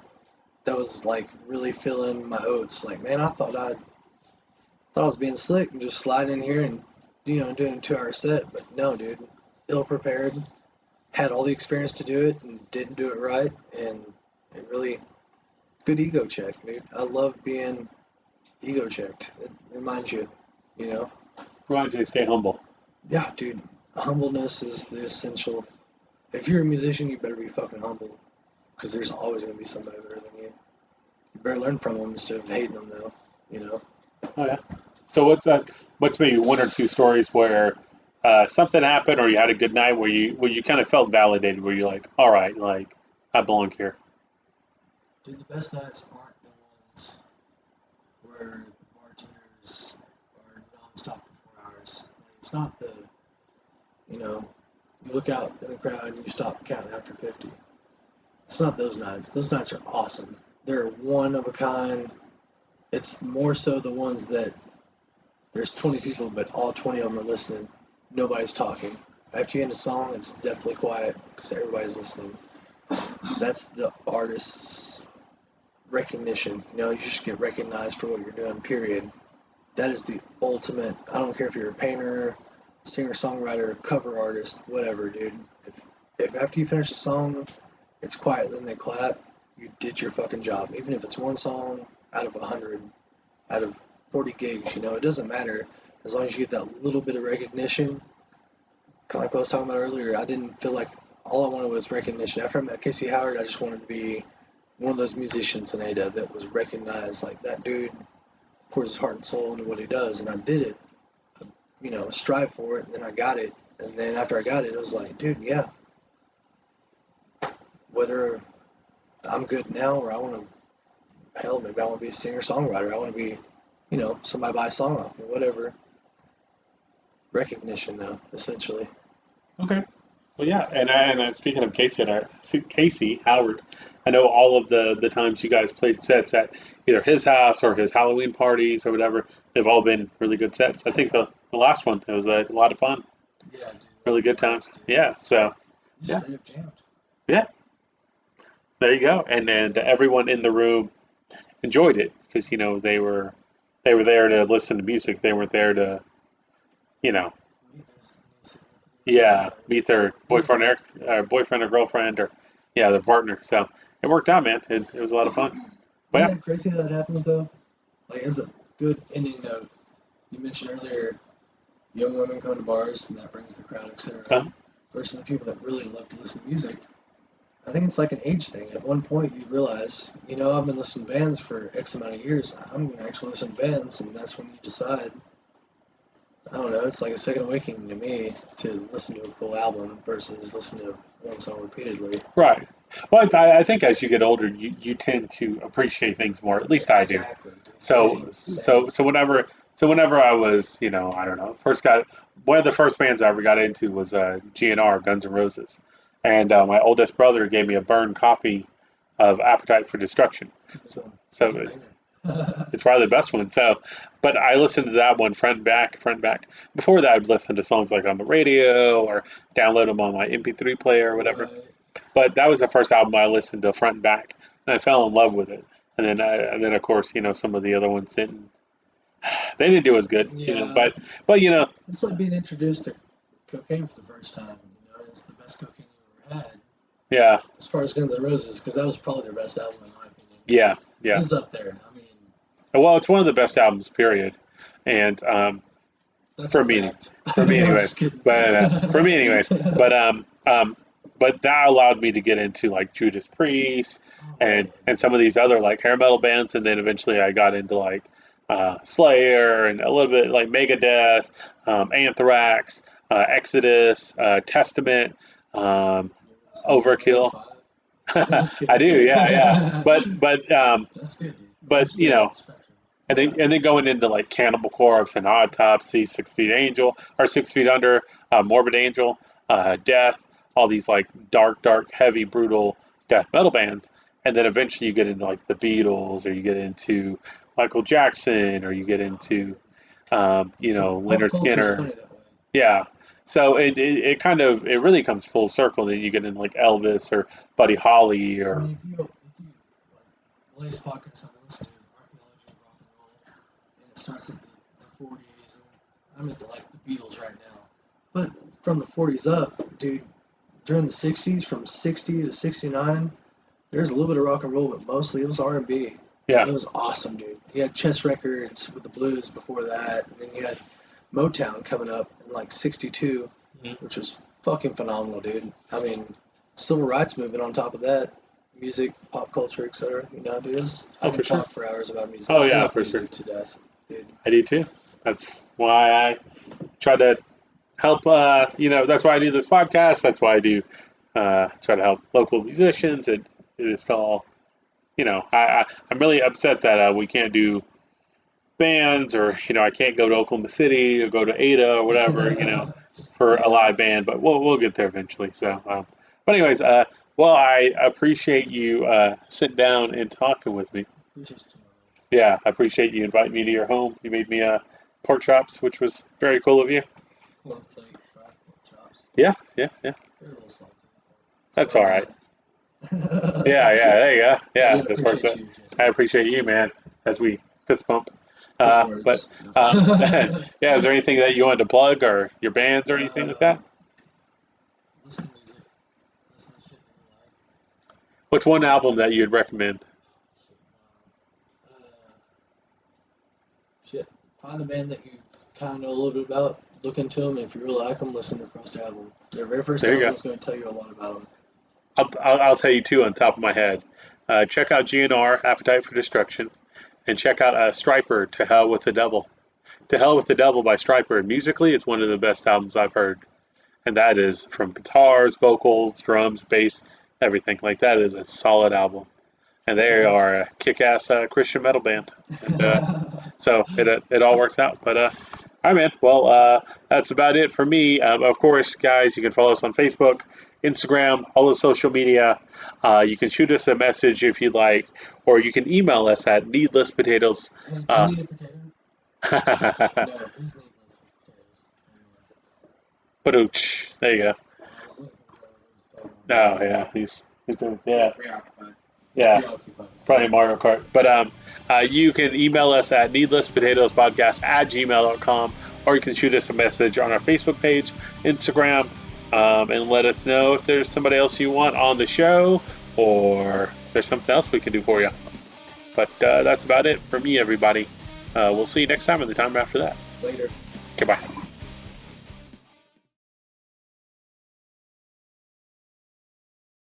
That was like really filling my oats. Like, man, I thought I was being slick and just sliding in here and doing a 2-hour set, but no, dude, ill prepared. Had all the experience to do it and didn't do it right, and it really good ego check, dude. I love being ego checked. It reminds you, you know. Reminds you to stay humble. Yeah, dude. Humbleness is the essential. If you're a musician, you better be fucking humble, because there's always gonna be somebody better than you. You better learn from them instead of hating them, though. You know. Oh yeah. So what's maybe one or two stories where something happened or you had a good night where you kind of felt validated, where you're like, all right, like I belong here. Dude, the best nights aren't the ones where the bartenders are nonstop for 4 hours. Like, it's not you look out in the crowd and you stop counting after 50. It's not those nights. Those nights are awesome. They're one of a kind. It's more so the ones that there's 20 people, but all 20 of them are listening. Nobody's talking. After you end a song, it's definitely quiet because everybody's listening. That's the artist's recognition. You just get recognized for what you're doing, period. That is the ultimate. I don't care if you're a painter, singer, songwriter, cover artist, whatever, dude. If after you finish a song, it's quiet, then they clap, you did your fucking job. Even if it's one song out of 100, out of 40 gigs, it doesn't matter. As long as you get that little bit of recognition. Kind of like I was talking about earlier, I didn't feel like all I wanted was recognition. After I met Casey Howard, I just wanted to be one of those musicians in Ada that was recognized, like that dude pours his heart and soul into what he does, and I did it. Strive for it, and then I got it. And then after I got it, it was like, dude, yeah. Whether I'm good now or I want to, hell, maybe I want to be a singer-songwriter. I want to be, somebody buy a song off me, whatever. Recognition, though, essentially. Okay. Well, yeah, and speaking of Casey Howard, I know all of the times you guys played sets at either his house or his Halloween parties or whatever. They've all been really good sets. I think the last one it was a lot of fun, Yeah, dude, that was really a good time. blast, dude. Yeah, so You yeah, straight up jammed. yeah, there you go. And then everyone in the room enjoyed it because they were there to listen to music. They weren't there to you know Meet those new significant others. yeah, meet their boyfriend or girlfriend or yeah, their partner. So it worked out, man. It was a lot of fun. Isn't Well, that crazy how that happens though? Like as a good ending note, you mentioned earlier young women going to bars and that brings the crowd, yeah, etc. Versus the people that really love to listen to music. I think it's like an age thing. At one point, you realize, I've been listening to bands for X amount of years. I'm going to actually listen to bands, and that's when you decide. I don't know. It's like a second awakening to me to listen to a full album versus listen to one song repeatedly. right. Well, I think as you get older, you tend to appreciate things more. At least I do. Exactly, dude. So Same. whenever I was, I don't know, first got one of the first bands I ever got into was GNR, Guns N' Roses, and my oldest brother gave me a burned copy of Appetite for Destruction. It's a good So, one. It's a so banger. it's probably the best one. So, but I listened to that one front and back, front and back. Before that, I'd listen to songs like on the radio or download them on my MP3 player or whatever. Right. But that was the first album I listened to front and back, and I fell in love with it. And then of course, some of the other ones didn't. They didn't do as good, Yeah. But It's like being introduced to cocaine for the first time. It's the best cocaine you ever had. yeah, As far as Guns N' Roses, because that was probably their best album in my opinion. yeah, yeah. It's up there. I mean, Well, it's one of the best albums, period. And that's a for me, fact. for me No, I'm anyways. just kidding. But for me anyways. But that allowed me to get into like Judas Priest Oh and yeah, and some of these other like hair metal bands, and then eventually I got into like Slayer and a little bit like Megadeth, Anthrax, Exodus, Testament, um, you ever listen to Maroon Overkill. 5? I'm just I kidding. do, yeah, yeah. That's good, dude. Like you But said, it's spectrum. Yeah. and then going into like Cannibal Corpse and Autopsy, 6 Feet Angel or 6 Feet Under, Morbid Angel, Death, all these like dark, heavy, brutal death metal bands, and then eventually you get into like the Beatles, or you get into Michael Jackson, or you get into Pop Leonard culture is Skinner, funny that way. yeah. So it kind of it really comes full circle. Then you get into like Elvis or Buddy Holly I or mean, if you like the latest podcast I've been listening to is Archaeology of Rock and Roll, and it starts at the 40s, and I'm into like the Beatles right now. But from the 40s up, dude, during the 60s, from 60 to 69, there's a little bit of rock and roll, but mostly it was R&B. yeah, And it was awesome, dude. You had chess records with the blues before that, and then you had Motown coming up in like 62, mhm. which was fucking phenomenal, dude. I mean, civil rights movement on top of that, music, pop culture, etc. Dude, I Oh can for sure. talk for hours about music. Oh I yeah, love for sure. music to death, dude. I do too. That's why I try to help. That's why I do this podcast. That's why I do try to help local musicians. It's all. I'm really upset that we can't do bands, or I can't go to Oklahoma City or go to Ada or whatever. For a Yeah, live band, but we'll get there eventually. So, but anyways, well, I appreciate you sitting down and talking with me. appreciate you too, my man. Yeah, I appreciate you inviting me to your home. You made me pork chops, which was very cool of you. Cornflake fried pork chops. Yeah, yeah, yeah. They're a little salty, but That's so all am right. I. Yeah, yeah, there you go. I Yeah, did that's where appreciate you, I Jesse. appreciate Thank you, you. man, as we fist bump. His But words. No. yeah, is there anything that you wanted to plug or your bands or anything like uh, that? listen to music. Listen to shit that you like. What's one album that you'd recommend? Shit, shit. Find a band that you kind of know a little bit about. Look into them. If you really like them, listen to their first album. Their very first There you album go. is going to tell you a lot about them. I'll tell you two on top of my head. Check out GNR, Appetite for Destruction, and check out Striper, To Hell with the Devil. To Hell with the Devil by Striper musically is one of the best albums I've heard. And that is from guitars, vocals, drums, bass, everything. Like that is a solid album. And they are a kick-ass Christian metal band. And so it all works out. But all All right, man. Well, that's about it for me. Of course, guys, you can follow us on Facebook, Instagram, all the social media. You can shoot us a message if you'd like, or you can email us at needlesspotatoes. Hey, do you need a potato? No, he's needless with potatoes. Badooch. There you go. I was looking for Trevor, but he's probably Oh, yeah. He's doing, yeah. preoccupied. Yeah. Preoccupied. Probably Mario Kart. But you can email us at needlesspotatoespodcast@gmail.com, or you can shoot us a message on our Facebook page, Instagram, and let us know if there's somebody else you want on the show, or there's something else we can do for you. But that's about it for me, everybody. We'll see you next time and the time after that. Later. Goodbye.